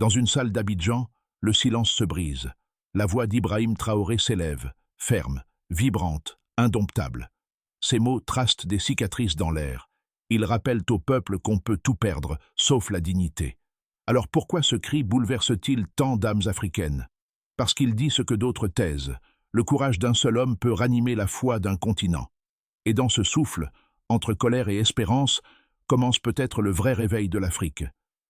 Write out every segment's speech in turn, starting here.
Dans une salle d'Abidjan, le silence se brise. La voix d'Ibrahim Traoré s'élève, ferme, vibrante, indomptable. Ces mots tracent des cicatrices dans l'air. Ils rappellent au peuple qu'on peut tout perdre, sauf la dignité. Alors pourquoi ce cri bouleverse-t-il tant d'âmes africaines? Parce qu'il dit ce que d'autres taisent. Le courage d'un seul homme peut ranimer la foi d'un continent. Et dans ce souffle, entre colère et espérance, commence peut-être le vrai réveil de l'Afrique.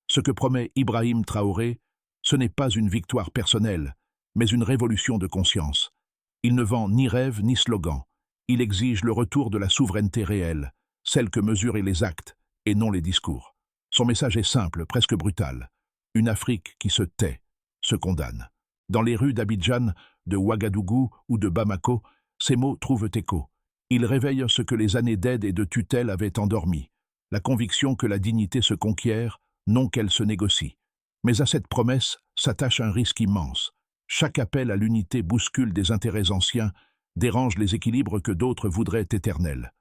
Ce que promet Ibrahim Traoré, ce n'est pas une victoire personnelle, mais une révolution de conscience. Il ne vend ni rêve ni slogan. Il exige le retour de la souveraineté réelle, celle que mesurent les actes et non les discours. Son message est simple, presque brutal. Une Afrique qui se tait, se condamne. Dans les rues d'Abidjan, de Ouagadougou ou de Bamako, ces mots trouvent écho. Ils réveillent ce que les années d'aide et de tutelle avaient endormi, la conviction que la dignité se conquiert, non qu'elle se négocie. Mais à cette promesse s'attache un risque immense. Chaque appel à l'unité bouscule des intérêts anciens, dérange les équilibres que d'autres voudraient éternels.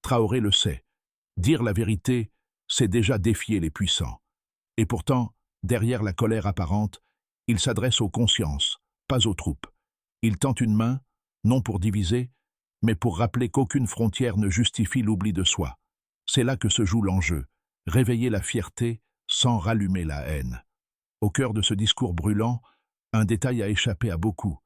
Traoré le sait. Dire la vérité, c'est déjà défier les puissants. Et pourtant, derrière la colère apparente, il s'adresse aux consciences, pas aux troupes. Il tend une main, non pour diviser, mais pour rappeler qu'aucune frontière ne justifie l'oubli de soi. C'est là que se joue l'enjeu, réveiller la fierté sans rallumer la haine. Au cœur de ce discours brûlant, un détail a échappé à beaucoup.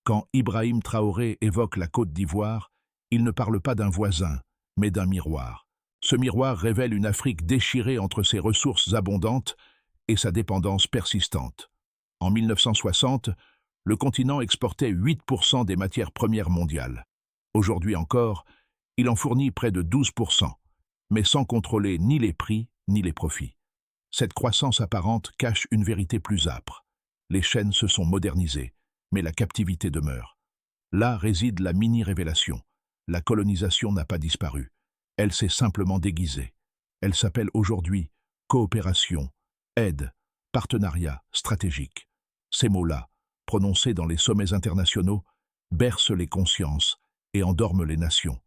Quand Ibrahim Traoré évoque la Côte d'Ivoire, il ne parle pas d'un voisin, mais d'un miroir. Ce miroir révèle une Afrique déchirée entre ses ressources abondantes et sa dépendance persistante. En 1960, le continent exportait 8% des matières premières mondiales. Aujourd'hui encore, il en fournit près de 12%, mais sans contrôler ni les prix ni les profits. Cette croissance apparente cache une vérité plus âpre. Les chaînes se sont modernisées, mais la captivité demeure. Là réside la mini-révélation. La colonisation n'a pas disparu. Elle s'est simplement déguisée. Elle s'appelle aujourd'hui coopération, aide, partenariat stratégique. Ces mots-là, prononcés dans les sommets internationaux, bercent les consciences et endorment les nations.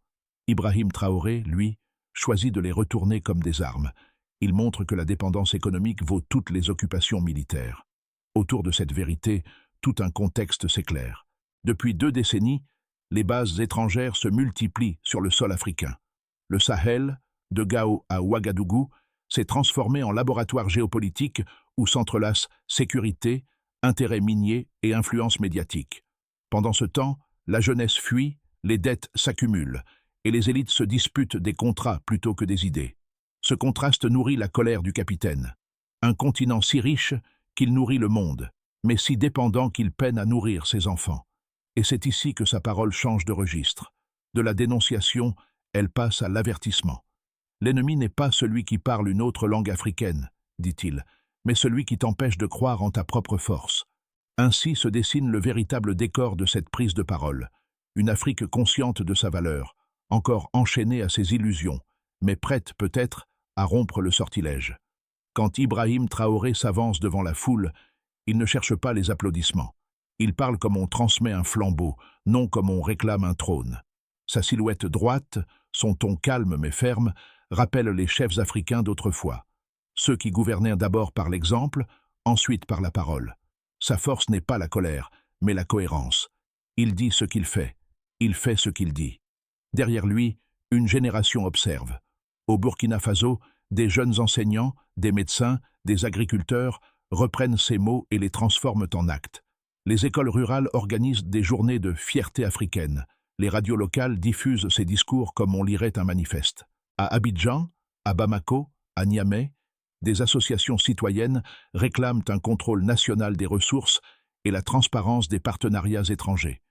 Ibrahim Traoré, lui, choisit de les retourner comme des armes. Il montre que la dépendance économique vaut toutes les occupations militaires. Autour de cette vérité, tout un contexte s'éclaire. Depuis 2 décennies, les bases étrangères se multiplient sur le sol africain. Le Sahel, de Gao à Ouagadougou, s'est transformé en laboratoire géopolitique où s'entrelacent sécurité, intérêts miniers et influence médiatique. Pendant ce temps, la jeunesse fuit, les dettes s'accumulent et les élites se disputent des contrats plutôt que des idées. Ce contraste nourrit la colère du capitaine. Un continent si riche qu'il nourrit le monde, mais si dépendant qu'il peine à nourrir ses enfants. Et c'est ici que sa parole change de registre. De la dénonciation, elle passe à l'avertissement. L'ennemi n'est pas celui qui parle une autre langue africaine, dit-il, mais celui qui t'empêche de croire en ta propre force. Ainsi se dessine le véritable décor de cette prise de parole. Une Afrique consciente de sa valeur, encore enchaînée à ses illusions, mais prête peut-être à rompre le sortilège. Quand Ibrahim Traoré s'avance devant la foule, il ne cherche pas les applaudissements. Il parle comme on transmet un flambeau, non comme on réclame un trône. Sa silhouette droite, son ton calme mais ferme, rappelle les chefs africains d'autrefois. Ceux qui gouvernaient d'abord par l'exemple, ensuite par la parole. Sa force n'est pas la colère, mais la cohérence. Il dit ce qu'il fait ce qu'il dit. Derrière lui, une génération observe. Au Burkina Faso, des jeunes enseignants, des médecins, des agriculteurs reprennent ces mots et les transforment en actes. Les écoles rurales organisent des journées de fierté africaine. Les radios locales diffusent ces discours comme on lirait un manifeste. À Abidjan, à Bamako, à Niamey, des associations citoyennes réclament un contrôle national des ressources et la transparence des partenariats étrangers.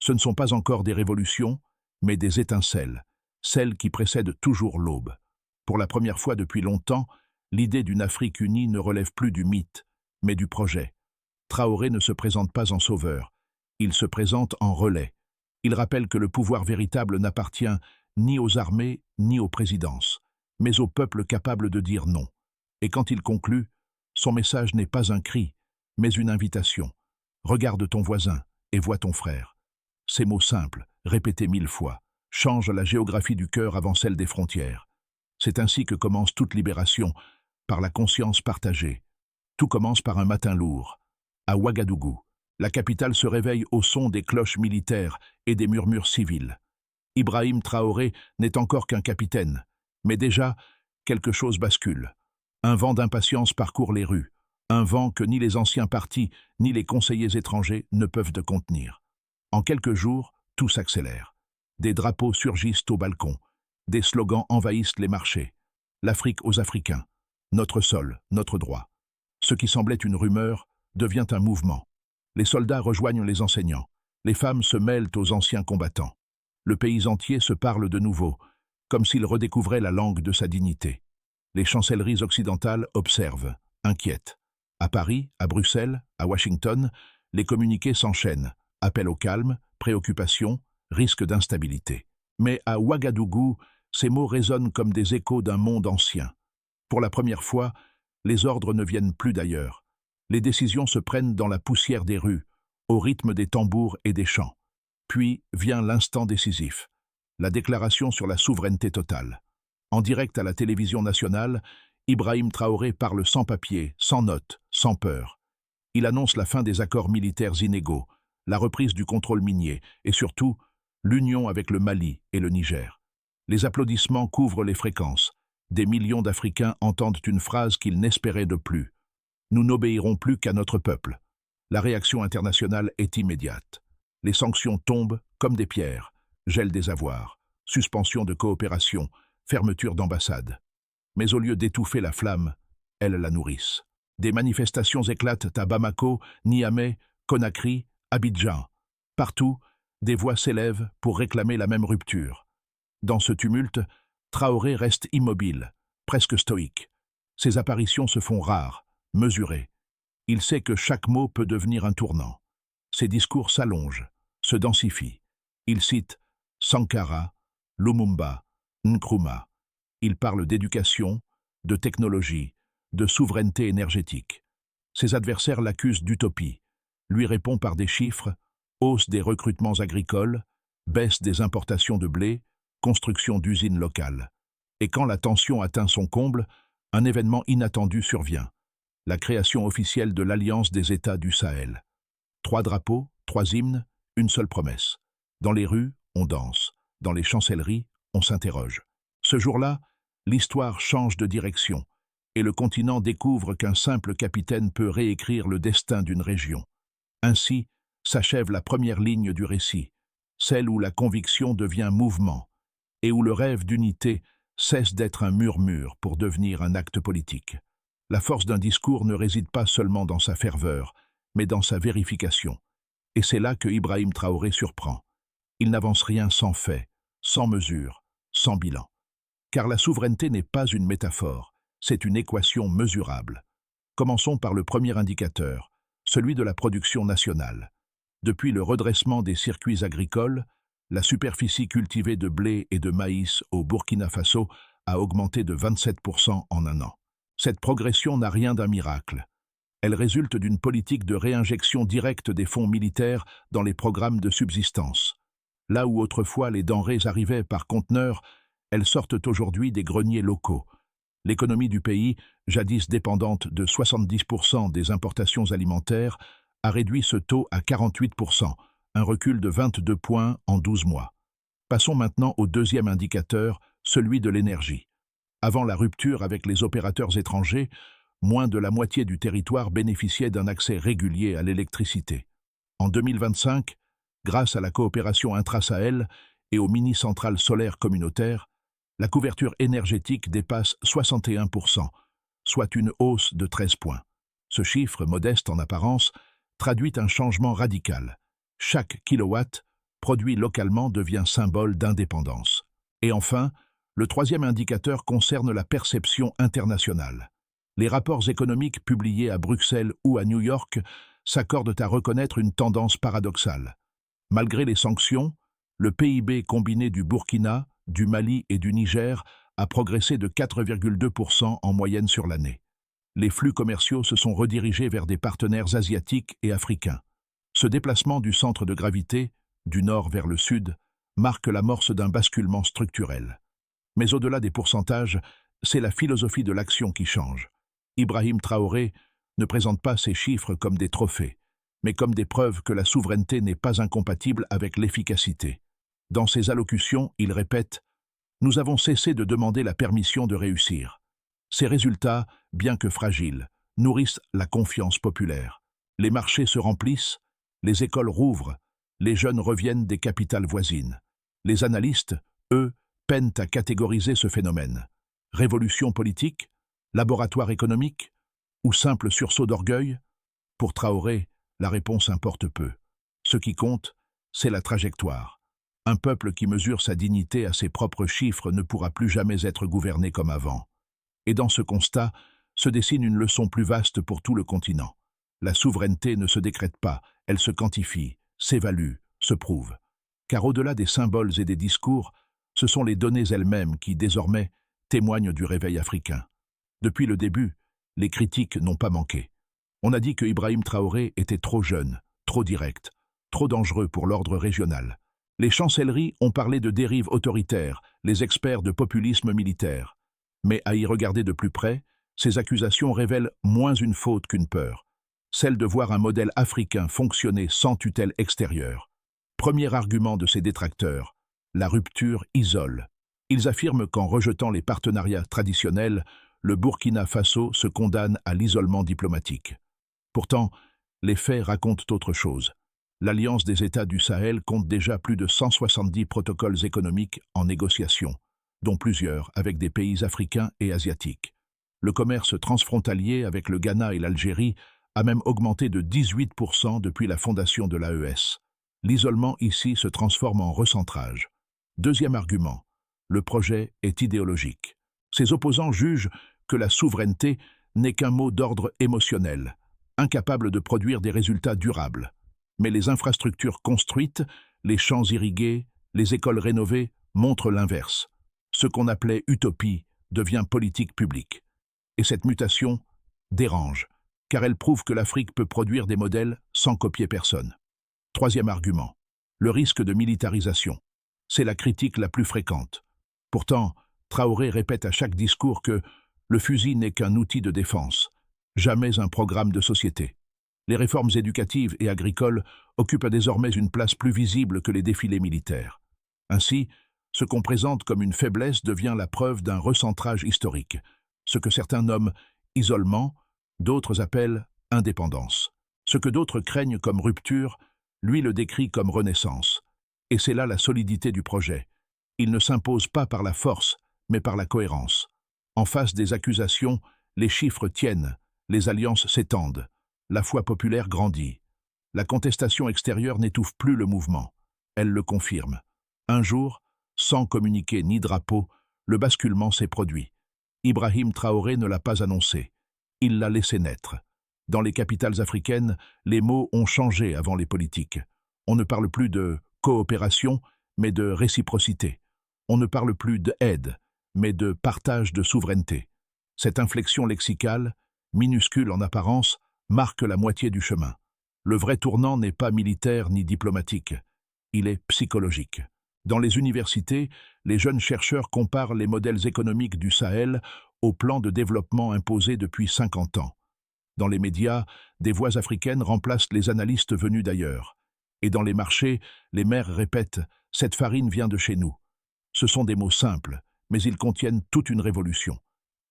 Ce ne sont pas encore des révolutions, mais des étincelles, celles qui précèdent toujours l'aube. Pour la première fois depuis longtemps, l'idée d'une Afrique unie ne relève plus du mythe, mais du projet. Traoré ne se présente pas en sauveur, il se présente en relais. Il rappelle que le pouvoir véritable n'appartient ni aux armées ni aux présidences, mais au peuple capable de dire non. Et quand il conclut, son message n'est pas un cri, mais une invitation. Regarde ton voisin et vois ton frère. Ces mots simples, répétés 1000 fois, changent la géographie du cœur avant celle des frontières. C'est ainsi que commence toute libération, par la conscience partagée. Tout commence par un matin lourd. À Ouagadougou, la capitale se réveille au son des cloches militaires et des murmures civils. Ibrahim Traoré n'est encore qu'un capitaine, mais déjà, quelque chose bascule. Un vent d'impatience parcourt les rues, un vent que ni les anciens partis ni les conseillers étrangers ne peuvent de contenir. En quelques jours, tout s'accélère. Des drapeaux surgissent au balcon, des slogans envahissent les marchés. L'Afrique aux Africains, notre sol, notre droit. Ce qui semblait une rumeur devient un mouvement. Les soldats rejoignent les enseignants, les femmes se mêlent aux anciens combattants. Le pays entier se parle de nouveau, comme s'il redécouvrait la langue de sa dignité. Les chancelleries occidentales observent, inquiètes. À Paris, à Bruxelles, à Washington, les communiqués s'enchaînent. Appel au calme, préoccupation, risque d'instabilité. Mais à Ouagadougou, ces mots résonnent comme des échos d'un monde ancien. Pour la première fois, les ordres ne viennent plus d'ailleurs. Les décisions se prennent dans la poussière des rues, au rythme des tambours et des chants. Puis vient l'instant décisif, la déclaration sur la souveraineté totale. En direct à la télévision nationale, Ibrahim Traoré parle sans papier, sans notes, sans peur. Il annonce la fin des accords militaires inégaux, la reprise du contrôle minier et surtout l'union avec le Mali et le Niger. Les applaudissements couvrent les fréquences. Des millions d'Africains entendent une phrase qu'ils n'espéraient de plus. Nous n'obéirons plus qu'à notre peuple. La réaction internationale est immédiate. Les sanctions tombent comme des pierres, gel des avoirs, suspension de coopération, fermeture d'ambassades. Mais au lieu d'étouffer la flamme, elles la nourrissent. Des manifestations éclatent à Bamako, Niamey, Conakry, Abidjan. Partout, des voix s'élèvent pour réclamer la même rupture. Dans ce tumulte, Traoré reste immobile, presque stoïque. Ses apparitions se font rares, mesurées. Il sait que chaque mot peut devenir un tournant. Ses discours s'allongent, se densifient. Il cite Sankara, Lumumba, Nkrumah. Il parle d'éducation, de technologie, de souveraineté énergétique. Ses adversaires l'accusent d'utopie, lui répond par des chiffres, hausse des recrutements agricoles, baisse des importations de blé, construction d'usines locales. Et quand la tension atteint son comble, un événement inattendu survient. La création officielle de l'Alliance des États du Sahel. 3 drapeaux, 3 hymnes, une seule promesse. Dans les rues, on danse. Dans les chancelleries, on s'interroge. Ce jour-là, l'histoire change de direction, et le continent découvre qu'un simple capitaine peut réécrire le destin d'une région. Ainsi s'achève la première ligne du récit, celle où la conviction devient mouvement, et où le rêve d'unité cesse d'être un murmure pour devenir un acte politique. La force d'un discours ne réside pas seulement dans sa ferveur, mais dans sa vérification. Et c'est là que Ibrahim Traoré surprend. Il n'avance rien sans fait, sans mesure, sans bilan. Car la souveraineté n'est pas une métaphore, c'est une équation mesurable. Commençons par le premier indicateur, celui de la production nationale. Depuis le redressement des circuits agricoles, la superficie cultivée de blé et de maïs au Burkina Faso a augmenté de 27% en un an. Cette progression n'a rien d'un miracle. Elle résulte d'une politique de réinjection directe des fonds militaires dans les programmes de subsistance. Là où autrefois les denrées arrivaient par conteneurs, elles sortent aujourd'hui des greniers locaux. L'économie du pays, jadis dépendante de 70% des importations alimentaires, a réduit ce taux à 48%, un recul de 22 points en 12 mois. Passons maintenant au deuxième indicateur, celui de l'énergie. Avant la rupture avec les opérateurs étrangers, moins de la moitié du territoire bénéficiait d'un accès régulier à l'électricité. En 2025, grâce à la coopération intra-Sahel et aux mini-centrales solaires communautaires, la couverture énergétique dépasse 61%, soit une hausse de 13 points. Ce chiffre, modeste en apparence, traduit un changement radical. Chaque kilowatt produit localement devient symbole d'indépendance. Et enfin, le troisième indicateur concerne la perception internationale. Les rapports économiques publiés à Bruxelles ou à New York s'accordent à reconnaître une tendance paradoxale. Malgré les sanctions, le PIB combiné du Burkina, du Mali et du Niger a progressé de 4,2% en moyenne sur l'année. Les flux commerciaux se sont redirigés vers des partenaires asiatiques et africains. Ce déplacement du centre de gravité, du nord vers le sud, marque l'amorce d'un basculement structurel. Mais au-delà des pourcentages, c'est la philosophie de l'action qui change. Ibrahim Traoré ne présente pas ces chiffres comme des trophées, mais comme des preuves que la souveraineté n'est pas incompatible avec l'efficacité. Dans ses allocutions, il répète « Nous avons cessé de demander la permission de réussir ». Ces résultats, bien que fragiles, nourrissent la confiance populaire. Les marchés se remplissent, les écoles rouvrent, les jeunes reviennent des capitales voisines. Les analystes, eux, peinent à catégoriser ce phénomène. Révolution politique, laboratoire économique ou simple sursaut d'orgueil? Pour Traoré, la réponse importe peu. Ce qui compte, c'est la trajectoire. Un peuple qui mesure sa dignité à ses propres chiffres ne pourra plus jamais être gouverné comme avant. Et dans ce constat, se dessine une leçon plus vaste pour tout le continent. La souveraineté ne se décrète pas, elle se quantifie, s'évalue, se prouve. Car au-delà des symboles et des discours, ce sont les données elles-mêmes qui, désormais, témoignent du réveil africain. Depuis le début, les critiques n'ont pas manqué. On a dit que Ibrahim Traoré était trop jeune, trop direct, trop dangereux pour l'ordre régional. Les chancelleries ont parlé de dérives autoritaires, les experts de populisme militaire. Mais à y regarder de plus près, ces accusations révèlent moins une faute qu'une peur, celle de voir un modèle africain fonctionner sans tutelle extérieure. Premier argument de ces détracteurs, la rupture isole. Ils affirment qu'en rejetant les partenariats traditionnels, le Burkina Faso se condamne à l'isolement diplomatique. Pourtant, les faits racontent autre chose. L'Alliance des États du Sahel compte déjà plus de 170 protocoles économiques en négociation, dont plusieurs avec des pays africains et asiatiques. Le commerce transfrontalier avec le Ghana et l'Algérie a même augmenté de 18% depuis la fondation de l'AES. L'isolement ici se transforme en recentrage. Deuxième argument, le projet est idéologique. Ses opposants jugent que la souveraineté n'est qu'un mot d'ordre émotionnel, incapable de produire des résultats durables. Mais les infrastructures construites, les champs irrigués, les écoles rénovées montrent l'inverse. Ce qu'on appelait utopie devient politique publique. Et cette mutation dérange, car elle prouve que l'Afrique peut produire des modèles sans copier personne. Troisième argument, le risque de militarisation. C'est la critique la plus fréquente. Pourtant, Traoré répète à chaque discours que le fusil n'est qu'un outil de défense, jamais un programme de société. Les réformes éducatives et agricoles occupent désormais une place plus visible que les défilés militaires. Ainsi, ce qu'on présente comme une faiblesse devient la preuve d'un recentrage historique, ce que certains nomment isolement, d'autres appellent indépendance. Ce que d'autres craignent comme rupture, lui le décrit comme renaissance. Et c'est là la solidité du projet. Il ne s'impose pas par la force, mais par la cohérence. En face des accusations, les chiffres tiennent, les alliances s'étendent, la foi populaire grandit. La contestation extérieure n'étouffe plus le mouvement, elle le confirme. Un jour, sans communiqué ni drapeau, le basculement s'est produit. Ibrahim Traoré ne l'a pas annoncé, il l'a laissé naître. Dans les capitales africaines, les mots ont changé avant les politiques. On ne parle plus de coopération, mais de réciprocité. On ne parle plus d'aide, mais de partage de souveraineté. Cette inflexion lexicale, minuscule en apparence, marque la moitié du chemin. Le vrai tournant n'est pas militaire ni diplomatique, il est psychologique. Dans les universités, les jeunes chercheurs comparent les modèles économiques du Sahel au plan de développement imposé depuis 50 ans. Dans les médias, des voix africaines remplacent les analystes venus d'ailleurs. Et dans les marchés, les maires répètent « cette farine vient de chez nous ». Ce sont des mots simples, mais ils contiennent toute une révolution.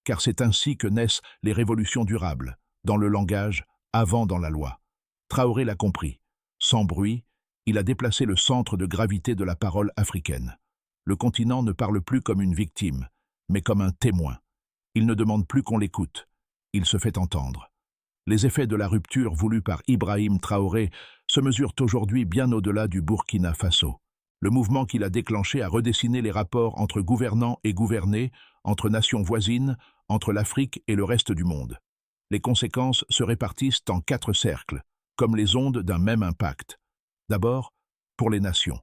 Car c'est ainsi que naissent les révolutions durables, dans le langage, avant dans la loi. Traoré l'a compris. Sans bruit, il a déplacé le centre de gravité de la parole africaine. Le continent ne parle plus comme une victime, mais comme un témoin. Il ne demande plus qu'on l'écoute. Il se fait entendre. Les effets de la rupture voulue par Ibrahim Traoré se mesurent aujourd'hui bien au-delà du Burkina Faso. Le mouvement qu'il a déclenché a redessiné les rapports entre gouvernants et gouvernés, entre nations voisines, entre l'Afrique et le reste du monde. Les conséquences se répartissent en 4 cercles, comme les ondes d'un même impact. D'abord, pour les nations.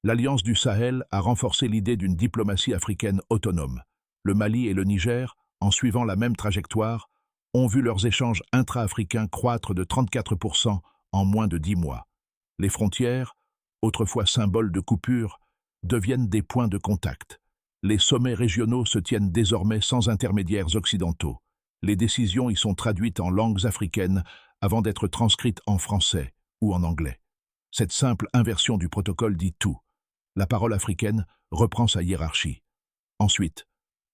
L'Alliance du Sahel a renforcé l'idée d'une diplomatie africaine autonome. Le Mali et le Niger, en suivant la même trajectoire, ont vu leurs échanges intra-africains croître de 34% en moins de 10 mois. Les frontières, autrefois symboles de coupure, deviennent des points de contact. Les sommets régionaux se tiennent désormais sans intermédiaires occidentaux. Les décisions y sont traduites en langues africaines avant d'être transcrites en français ou en anglais. Cette simple inversion du protocole dit tout. La parole africaine reprend sa hiérarchie. Ensuite,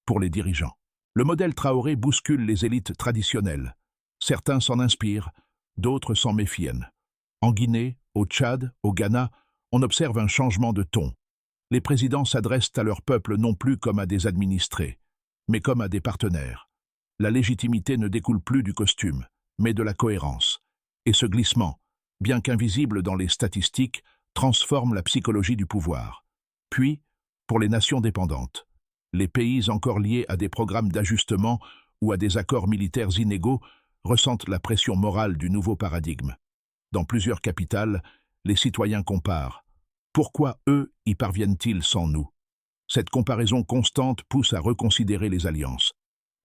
pour les dirigeants. Le modèle Traoré bouscule les élites traditionnelles. Certains s'en inspirent, d'autres s'en méfient. En Guinée, au Tchad, au Ghana, on observe un changement de ton. Les présidents s'adressent à leur peuple non plus comme à des administrés, mais comme à des partenaires. La légitimité ne découle plus du costume, mais de la cohérence. Et ce glissement, bien qu'invisible dans les statistiques, transforme la psychologie du pouvoir. Puis, pour les nations dépendantes, les pays encore liés à des programmes d'ajustement ou à des accords militaires inégaux ressentent la pression morale du nouveau paradigme. Dans plusieurs capitales, les citoyens comparent. Pourquoi eux y parviennent-ils sans nous? Cette comparaison constante pousse à reconsidérer les alliances.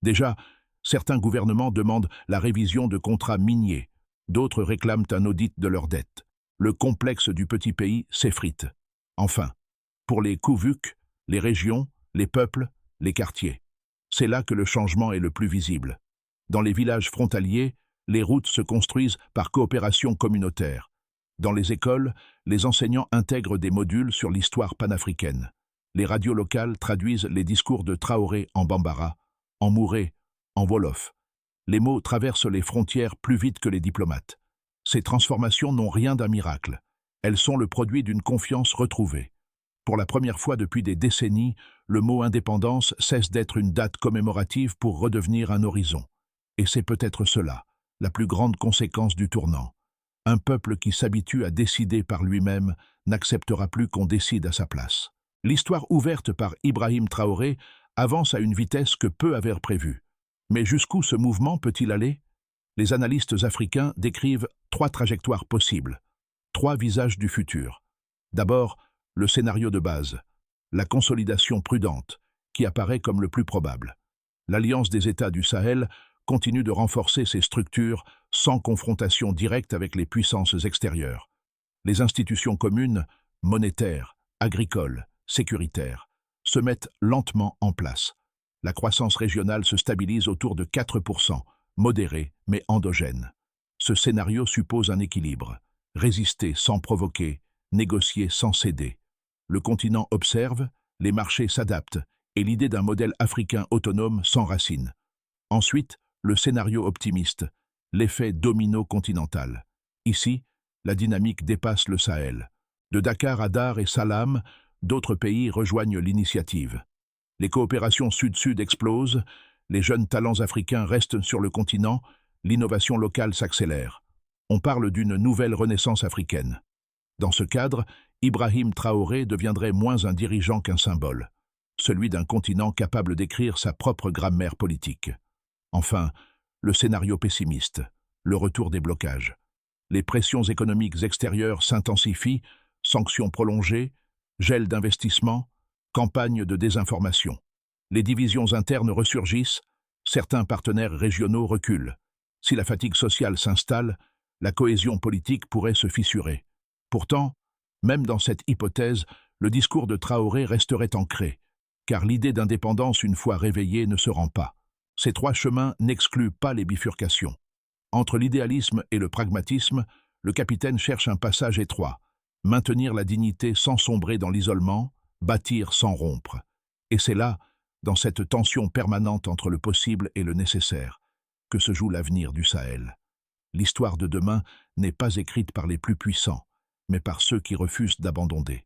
Déjà, certains gouvernements demandent la révision de contrats miniers, d'autres réclament un audit de leurs dettes. Le complexe du petit pays s'effrite. Enfin, pour les Kouvuk, les régions, les peuples, les quartiers. C'est là que le changement est le plus visible. Dans les villages frontaliers, les routes se construisent par coopération communautaire. Dans les écoles, les enseignants intègrent des modules sur l'histoire panafricaine. Les radios locales traduisent les discours de Traoré en bambara, en mouré, en wolof. Les mots traversent les frontières plus vite que les diplomates. Ces transformations n'ont rien d'un miracle. Elles sont le produit d'une confiance retrouvée. Pour la première fois depuis des décennies, le mot indépendance cesse d'être une date commémorative pour redevenir un horizon. Et c'est peut-être cela, la plus grande conséquence du tournant. Un peuple qui s'habitue à décider par lui-même n'acceptera plus qu'on décide à sa place. L'histoire ouverte par Ibrahim Traoré avance à une vitesse que peu avaient prévue. Mais jusqu'où ce mouvement peut-il aller? Les analystes africains décrivent 3 trajectoires possibles, 3 visages du futur. D'abord, le scénario de base, la consolidation prudente, qui apparaît comme le plus probable. L'Alliance des États du Sahel continue de renforcer ses structures sans confrontation directe avec les puissances extérieures. Les institutions communes, monétaires, agricoles, sécuritaires, se mettent lentement en place. La croissance régionale se stabilise autour de 4%, modérée mais endogène. Ce scénario suppose un équilibre, résister sans provoquer, négocier sans céder. Le continent observe, les marchés s'adaptent, et l'idée d'un modèle africain autonome s'enracine. Ensuite, le scénario optimiste, l'effet domino continental. Ici, la dynamique dépasse le Sahel. De Dakar à Dar et Salam, d'autres pays rejoignent l'initiative. Les coopérations sud-sud explosent, les jeunes talents africains restent sur le continent, l'innovation locale s'accélère. On parle d'une nouvelle renaissance africaine. Dans ce cadre, Ibrahim Traoré deviendrait moins un dirigeant qu'un symbole, celui d'un continent capable d'écrire sa propre grammaire politique. Enfin, le scénario pessimiste, le retour des blocages. Les pressions économiques extérieures s'intensifient, sanctions prolongées, gel d'investissement, campagne de désinformation. Les divisions internes ressurgissent, certains partenaires régionaux reculent. Si la fatigue sociale s'installe, la cohésion politique pourrait se fissurer. Pourtant, même dans cette hypothèse, le discours de Traoré resterait ancré, car l'idée d'indépendance une fois réveillée ne se rend pas. Ces 3 chemins n'excluent pas les bifurcations. Entre l'idéalisme et le pragmatisme, le capitaine cherche un passage étroit, maintenir la dignité sans sombrer dans l'isolement, bâtir sans rompre. Et c'est là, dans cette tension permanente entre le possible et le nécessaire, que se joue l'avenir du Sahel. L'histoire de demain n'est pas écrite par les plus puissants, mais par ceux qui refusent d'abandonner.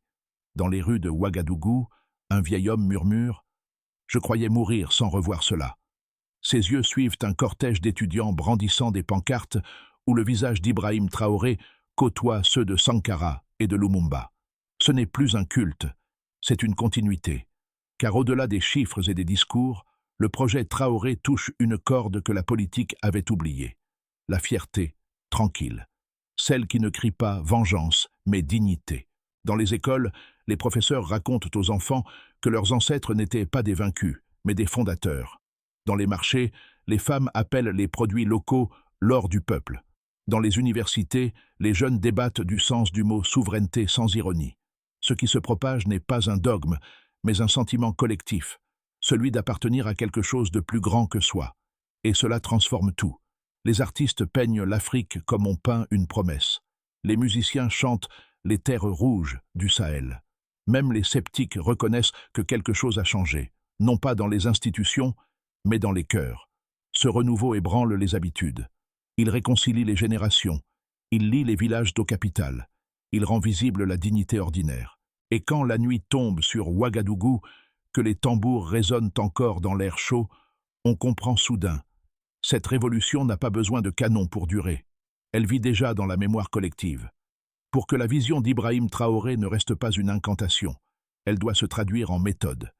Dans les rues de Ouagadougou, un vieil homme murmure « Je croyais mourir sans revoir cela ». Ses yeux suivent un cortège d'étudiants brandissant des pancartes où le visage d'Ibrahim Traoré côtoie ceux de Sankara et de Lumumba. Ce n'est plus un culte, c'est une continuité. Car au-delà des chiffres et des discours, le projet Traoré touche une corde que la politique avait oubliée. La fierté, tranquille. Celle qui ne crie pas vengeance, mais dignité. Dans les écoles, les professeurs racontent aux enfants que leurs ancêtres n'étaient pas des vaincus, mais des fondateurs. Dans les marchés, les femmes appellent les produits locaux l'or du peuple. Dans les universités, les jeunes débattent du sens du mot souveraineté sans ironie. Ce qui se propage n'est pas un dogme, mais un sentiment collectif, celui d'appartenir à quelque chose de plus grand que soi. Et cela transforme tout. Les artistes peignent l'Afrique comme on peint une promesse. Les musiciens chantent les terres rouges du Sahel. Même les sceptiques reconnaissent que quelque chose a changé, non pas dans les institutions, mais dans les cœurs. Ce renouveau ébranle les habitudes. Il réconcilie les générations. Il lie les villages d'eau capitale. Il rend visible la dignité ordinaire. Et quand la nuit tombe sur Ouagadougou, que les tambours résonnent encore dans l'air chaud, on comprend soudain. Cette révolution n'a pas besoin de canons pour durer. Elle vit déjà dans la mémoire collective. Pour que la vision d'Ibrahim Traoré ne reste pas une incantation, elle doit se traduire en méthode.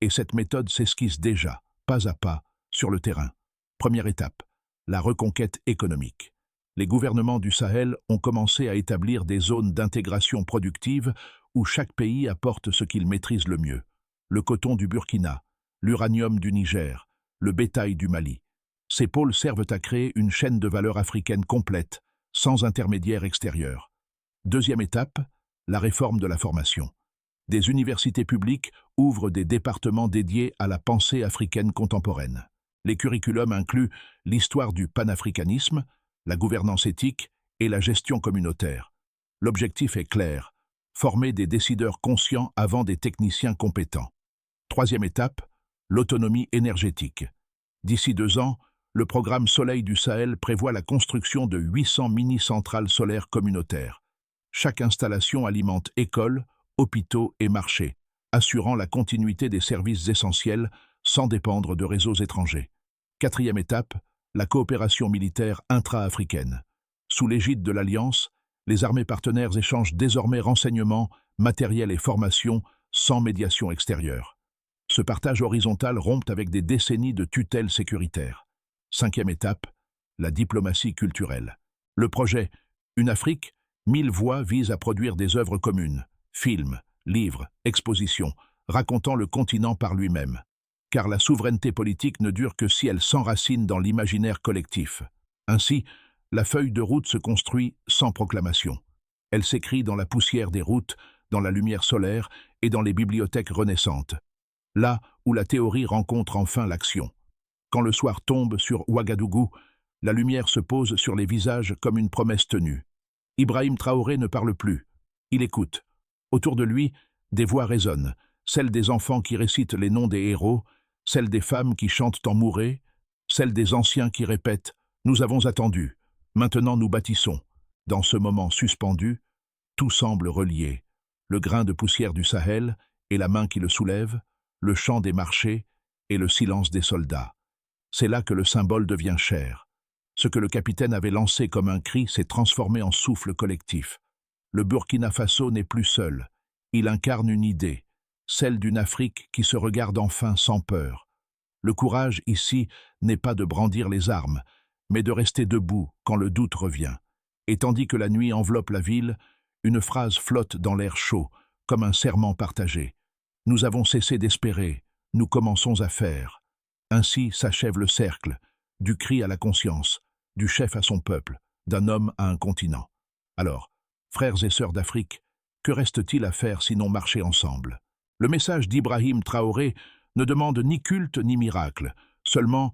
Et cette méthode s'esquisse déjà, pas à pas, sur le terrain. Première étape, la reconquête économique. Les gouvernements du Sahel ont commencé à établir des zones d'intégration productive où chaque pays apporte ce qu'il maîtrise le mieux. Le coton du Burkina, l'uranium du Niger, le bétail du Mali. Ces pôles servent à créer une chaîne de valeur africaine complète, sans intermédiaire extérieur. Deuxième étape, la réforme de la formation. Des universités publiques ouvrent des départements dédiés à la pensée africaine contemporaine. Les curriculums incluent l'histoire du panafricanisme, la gouvernance éthique et la gestion communautaire. L'objectif est clair, former des décideurs conscients avant des techniciens compétents. Troisième étape, l'autonomie énergétique. D'ici 2 ans, le programme Soleil du Sahel prévoit la construction de 800 mini-centrales solaires communautaires. Chaque installation alimente écoles, hôpitaux et marchés, assurant la continuité des services essentiels sans dépendre de réseaux étrangers. Quatrième étape, la coopération militaire intra-africaine. Sous l'égide de l'Alliance, les armées partenaires échangent désormais renseignements, matériel et formation sans médiation extérieure. Ce partage horizontal rompt avec des décennies de tutelle sécuritaire. Cinquième étape, la diplomatie culturelle. Le projet « Une Afrique, 1000 voix » vise à produire des œuvres communes, films, livres, expositions, racontant le continent par lui-même. Car la souveraineté politique ne dure que si elle s'enracine dans l'imaginaire collectif. Ainsi, la feuille de route se construit sans proclamation. Elle s'écrit dans la poussière des routes, dans la lumière solaire et dans les bibliothèques renaissantes. Là où la théorie rencontre enfin l'action. Quand le soir tombe sur Ouagadougou, la lumière se pose sur les visages comme une promesse tenue. Ibrahim Traoré ne parle plus. Il écoute. Autour de lui, des voix résonnent, celles des enfants qui récitent les noms des héros, celles des femmes qui chantent en mouré, celles des anciens qui répètent « Nous avons attendu, maintenant nous bâtissons ». Dans ce moment suspendu, tout semble relié. Le grain de poussière du Sahel et la main qui le soulève, le chant des marchés et le silence des soldats. C'est là que le symbole devient cher. Ce que le capitaine avait lancé comme un cri s'est transformé en souffle collectif. Le Burkina Faso n'est plus seul. Il incarne une idée, celle d'une Afrique qui se regarde enfin sans peur. Le courage ici n'est pas de brandir les armes, mais de rester debout quand le doute revient. Et tandis que la nuit enveloppe la ville, une phrase flotte dans l'air chaud, comme un serment partagé. Nous avons cessé d'espérer, nous commençons à faire. Ainsi s'achève le cercle, du cri à la conscience, du chef à son peuple, d'un homme à un continent. Alors, frères et sœurs d'Afrique, que reste-t-il à faire sinon marcher ensemble? Le message d'Ibrahim Traoré ne demande ni culte ni miracle, seulement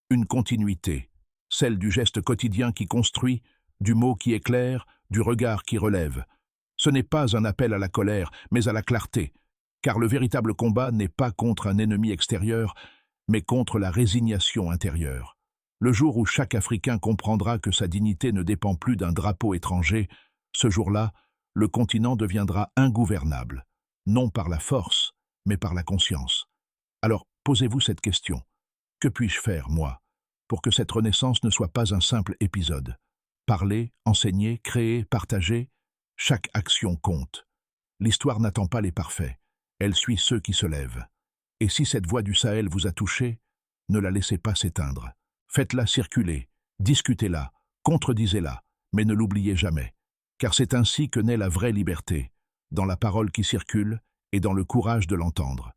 une continuité, celle du geste quotidien qui construit, du mot qui éclaire, du regard qui relève. Ce n'est pas un appel à la colère, mais à la clarté, car le véritable combat n'est pas contre un ennemi extérieur, mais contre la résignation intérieure. Le jour où chaque Africain comprendra que sa dignité ne dépend plus d'un drapeau étranger, ce jour-là, le continent deviendra ingouvernable, non par la force, mais par la conscience. Alors, posez-vous cette question. Que puis-je faire, moi, pour que cette renaissance ne soit pas un simple épisode? Parler, enseigner, créer, partager, chaque action compte. L'histoire n'attend pas les parfaits, elle suit ceux qui se lèvent. Et si cette voix du Sahel vous a touché, ne la laissez pas s'éteindre. Faites-la circuler, discutez-la, contredisez-la, mais ne l'oubliez jamais. Car c'est ainsi que naît la vraie liberté, dans la parole qui circule et dans le courage de l'entendre.